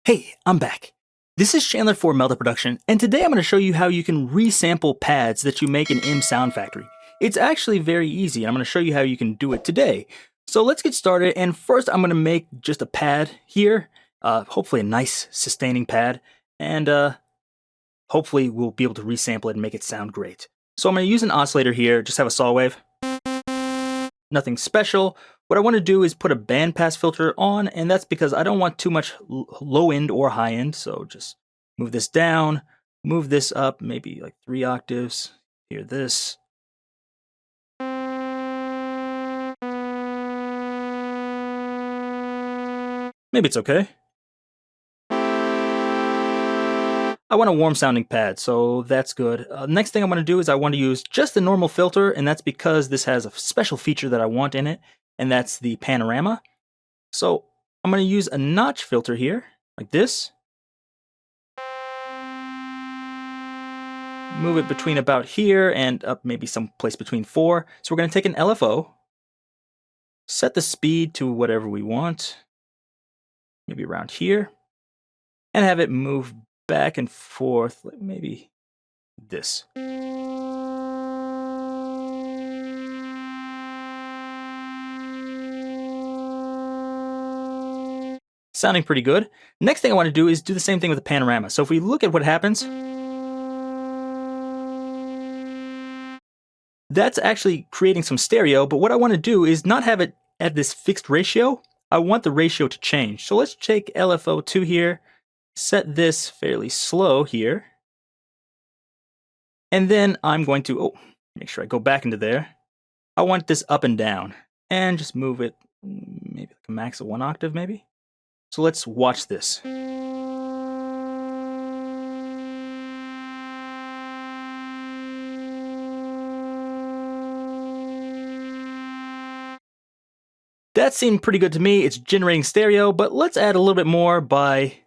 Hey, I'm back. This is Chandler for Melda Production, and today I'm going to show you how you can resample pads that you make in MSoundfactory. It's actually very easy, and I'm going to show you how you can do it today. So let's get started, and first I'm going to make just a pad here, hopefully a nice sustaining pad, and hopefully we'll be able to resample it and make it sound great. So I'm going to use an oscillator here, just have a saw wave. Nothing special. What I want to do is put a bandpass filter on, and that's because I don't want too much low end or high end. So just move this down, move this up, maybe like 3 octaves. Hear this. Maybe it's okay. I want a warm sounding pad, so that's good. Next thing I want to do is I want to use just the normal filter, and that's because this has a special feature that I want in it, and that's the panorama. So I'm going to use a notch filter here, like this. Move it between about here and up maybe someplace between 4. So we're going to take an LFO, set the speed to whatever we want, maybe around here, and have it move back and forth, like maybe this. Sounding pretty good. Next thing I want to do is do the same thing with the panorama. So if we look at what happens, that's actually creating some stereo, but what I want to do is not have it at this fixed ratio. I want the ratio to change. So let's take LFO2 here, set this fairly slow here, and then I'm going to, make sure I go back into there. I want this up and down, and just move it maybe like a max of 1 octave maybe. So let's watch this. That seemed pretty good to me. It's generating stereo, but let's add a little bit more by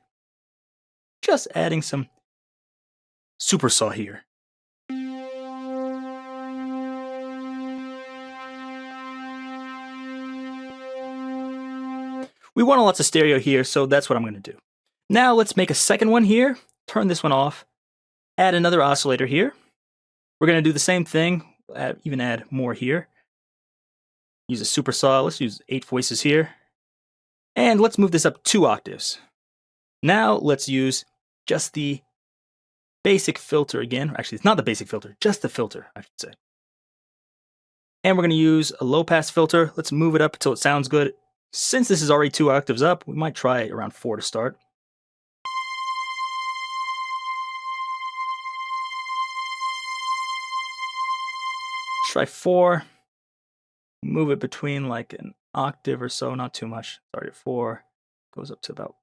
just adding some super saw here. We want lots of stereo here, so that's what I'm going to do. Now let's make a second one here, turn this one off, add another oscillator here. We're going to do the same thing, even add more here. Use a super saw, let's use 8 voices here. And let's move this up 2 octaves. Now let's use just the basic filter again. Actually, it's not the basic filter, just the filter, I should say. And we're going to use a low pass filter. Let's move it up until it sounds good. Since this is already 2 octaves up, we might try around 4 to start. Try 4. Move it between like an octave or so, not too much. Start at 4, goes up to about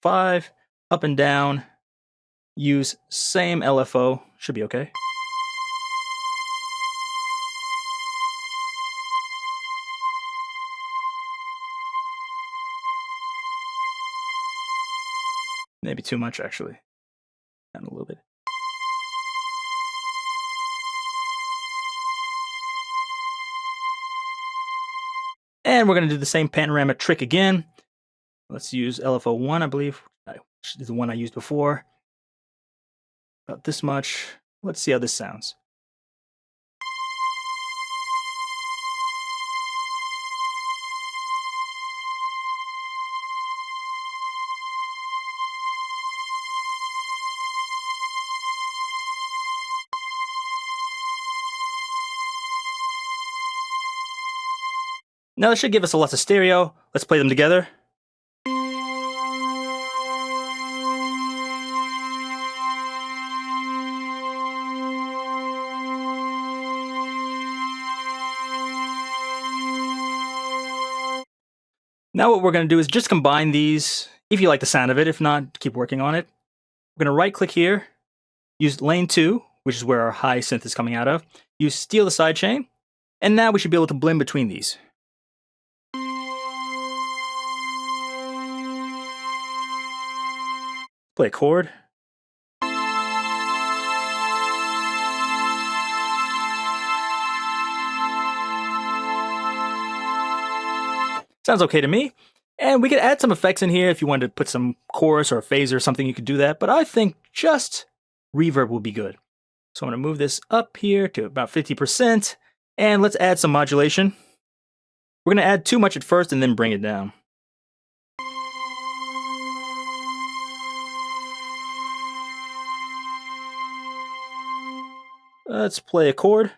5, up and down. Use same LFO, should be okay. Maybe too much actually. Down a little bit. And we're going to do the same panorama trick again. Let's use LFO1, I believe, which is the one I used before. About this much. Let's see how this sounds. Now that should give us a lot of stereo. Let's play them together. Now what we're going to do is just combine these, if you like the sound of it. If not, keep working on it. We're going to right click here, use lane 2, which is where our high synth is coming out of. Use steal the sidechain, and now we should be able to blend between these. Play a chord. Sounds okay to me. And we could add some effects in here if you wanted to put some chorus or a phaser or something, you could do that. But I think just reverb will be good. So I'm going to move this up here to about 50%. And let's add some modulation. We're going to add too much at first and then bring it down. Let's play a chord.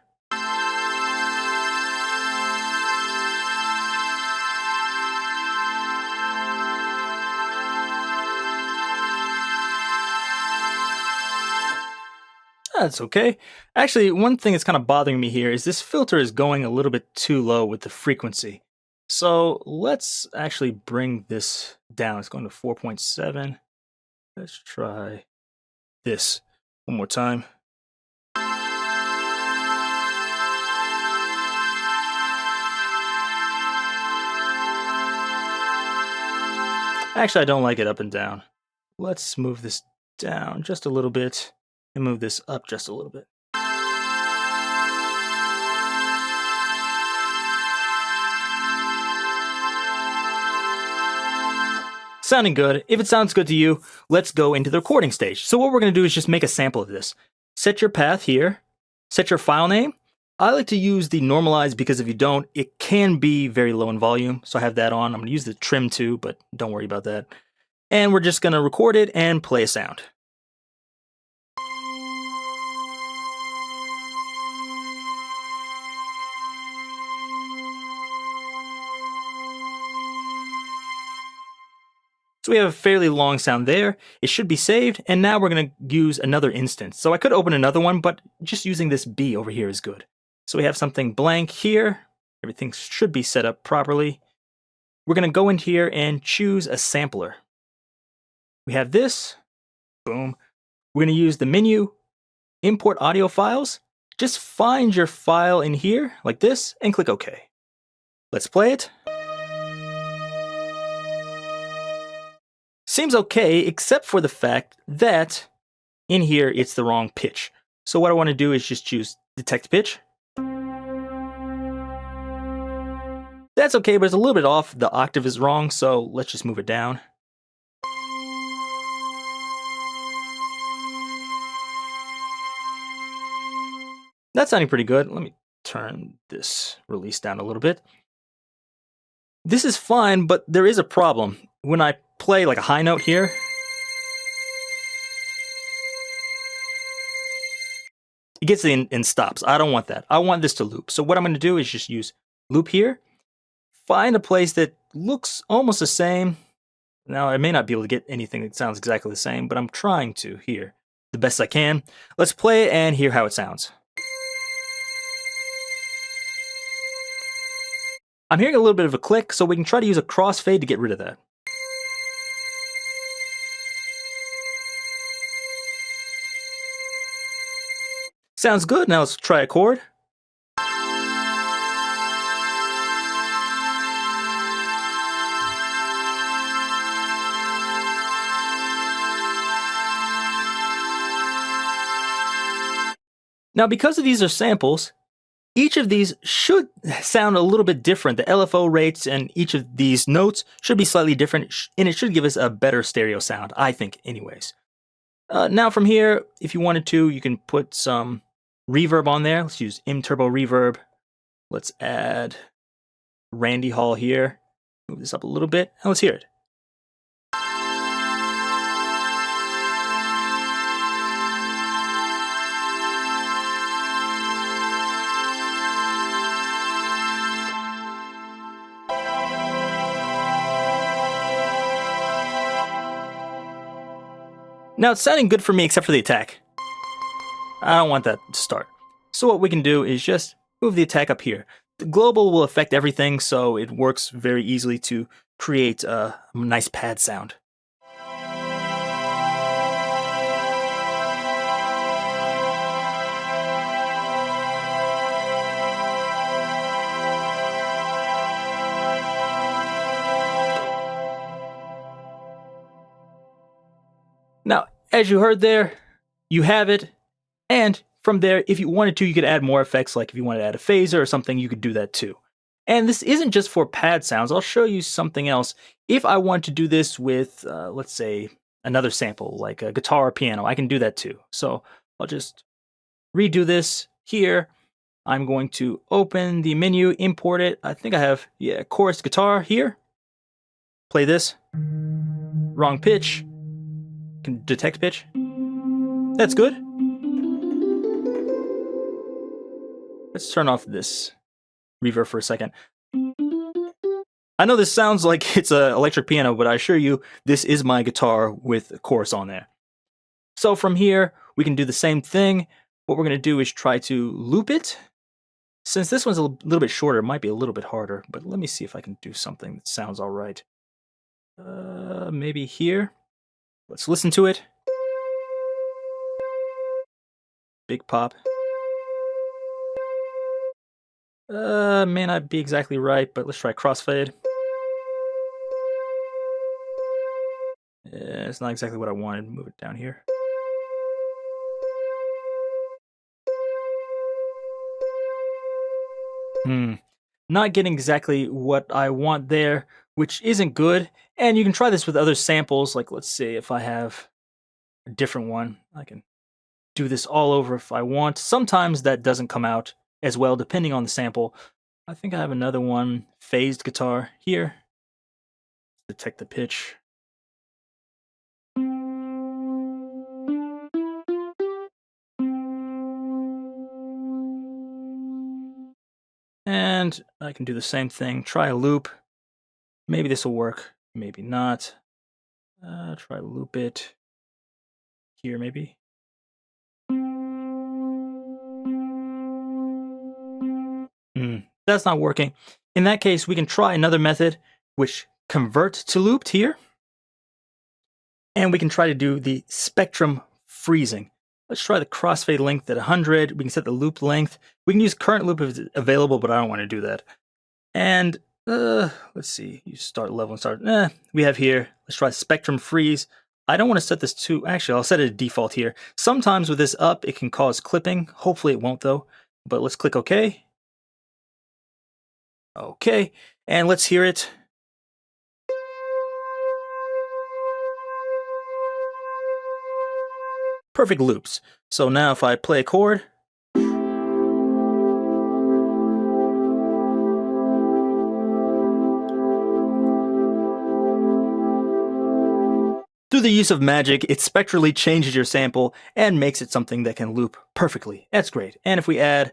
That's okay. Actually, one thing that's kind of bothering me here is this filter is going a little bit too low with the frequency. So let's actually bring this down. It's going to 4.7. Let's try this one more time. Actually, I don't like it up and down. Let's move this down just a little bit and move this up just a little bit. Sounding good. If it sounds good to you, let's go into the recording stage. So what we're going to do is just make a sample of this. Set your path here. Set your file name. I like to use the normalize because if you don't, it can be very low in volume. So I have that on. I'm going to use the trim too, but don't worry about that. And we're just going to record it and play a sound. So we have a fairly long sound there. It should be saved, and now we're going to use another instance. So I could open another one, but just using this B over here is good. So we have something blank here. Everything should be set up properly. We're going to go in here and choose a sampler. We have this. Boom. We're going to use the menu, import audio files. Just find your file in here, like this, and click OK. Let's play it. Seems okay, except for the fact that in here it's the wrong pitch. So what I want to do is just choose detect pitch. That's okay, but it's a little bit off. The octave is wrong, so let's just move it down. That's sounding pretty good. Let me turn this release down a little bit. This is fine, but there is a problem. When I play like a high note here, it gets in and stops. I don't want that. I want this to loop. So what I'm going to do is just use loop here. Find a place that looks almost the same. Now, I may not be able to get anything that sounds exactly the same, but I'm trying to here the best I can. Let's play it and hear how it sounds. I'm hearing a little bit of a click, so we can try to use a crossfade to get rid of that. Sounds good. Now let's try a chord. Now, because of these are samples, each of these should sound a little bit different. The LFO rates and each of these notes should be slightly different, and it should give us a better stereo sound, I think, anyways. Now from here, if you wanted to, you can put some reverb on there. Let's use M Turbo Reverb. Let's add Randy Hall here. Move this up a little bit, and let's hear it. Now it's sounding good for me except for the attack. I don't want that to start. So what we can do is just move the attack up here. The global will affect everything, so it works very easily to create a nice pad sound. Now, as you heard there, you have it. And from there, if you wanted to, you could add more effects, like if you wanted to add a phaser or something, you could do that too. And this isn't just for pad sounds. I'll show you something else. if I want to do this with, let's say, another sample, like a guitar or piano, I can do that too. So I'll just redo this here. I'm going to open the menu, import it. I think I have, chorus guitar here. Play this. Wrong pitch. Can detect pitch. That's good. Let's turn off this reverb for a second. I know this sounds like it's an electric piano, but I assure you, this is my guitar with a chorus on there. So from here, we can do the same thing. What we're going to do is try to loop it. Since this one's a little bit shorter, it might be a little bit harder, but let me see if I can do something that sounds all right. Maybe here. Let's listen to it. Big pop. May not be exactly right, but let's try crossfade. It's not exactly what I wanted. Move it down here. Not getting exactly what I want there, which isn't good. And you can try this with other samples. Like, let's see if I have a different one. I can do this all over if I want. Sometimes that doesn't come out as well, depending on the sample. I think I have another one, phased guitar here. Detect the pitch. And I can do the same thing. Try a loop. Maybe this will work. Maybe not. Try loop it. Here, maybe. That's not working. In that case, we can try another method, which convert to looped here. And we can try to do the spectrum freezing. Let's try the crossfade length at 100. We can set the loop length. We can use current loop if it's available, but I don't want to do that. And let's see. You start level and start. We have here. Let's try spectrum freeze. I don't want to set this to. Actually, I'll set it to default here. Sometimes with this up, it can cause clipping. Hopefully, it won't though. But let's click OK. Okay, and let's hear it. Perfect loops. So now if I play a chord, through the use of magic, it spectrally changes your sample and makes it something that can loop perfectly. That's great. And if we add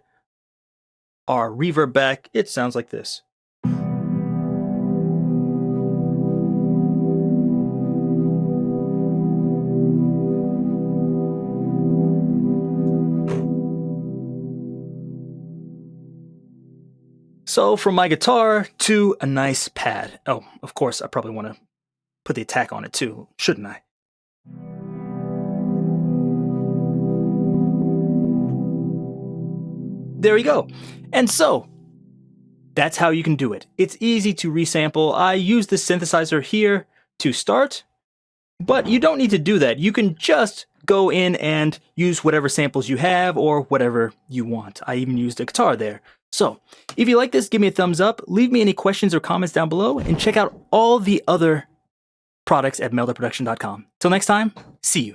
our reverb back, it sounds like this. So from my guitar to a nice pad. Oh, of course, I probably want to put the attack on it too, shouldn't I? There we go. And so, that's how you can do it. It's easy to resample. I use the synthesizer here to start, but you don't need to do that. You can just go in and use whatever samples you have or whatever you want. I even used a guitar there. So, if you like this, give me a thumbs up, leave me any questions or comments down below, and check out all the other products at meldaproduction.com. Till next time, see you.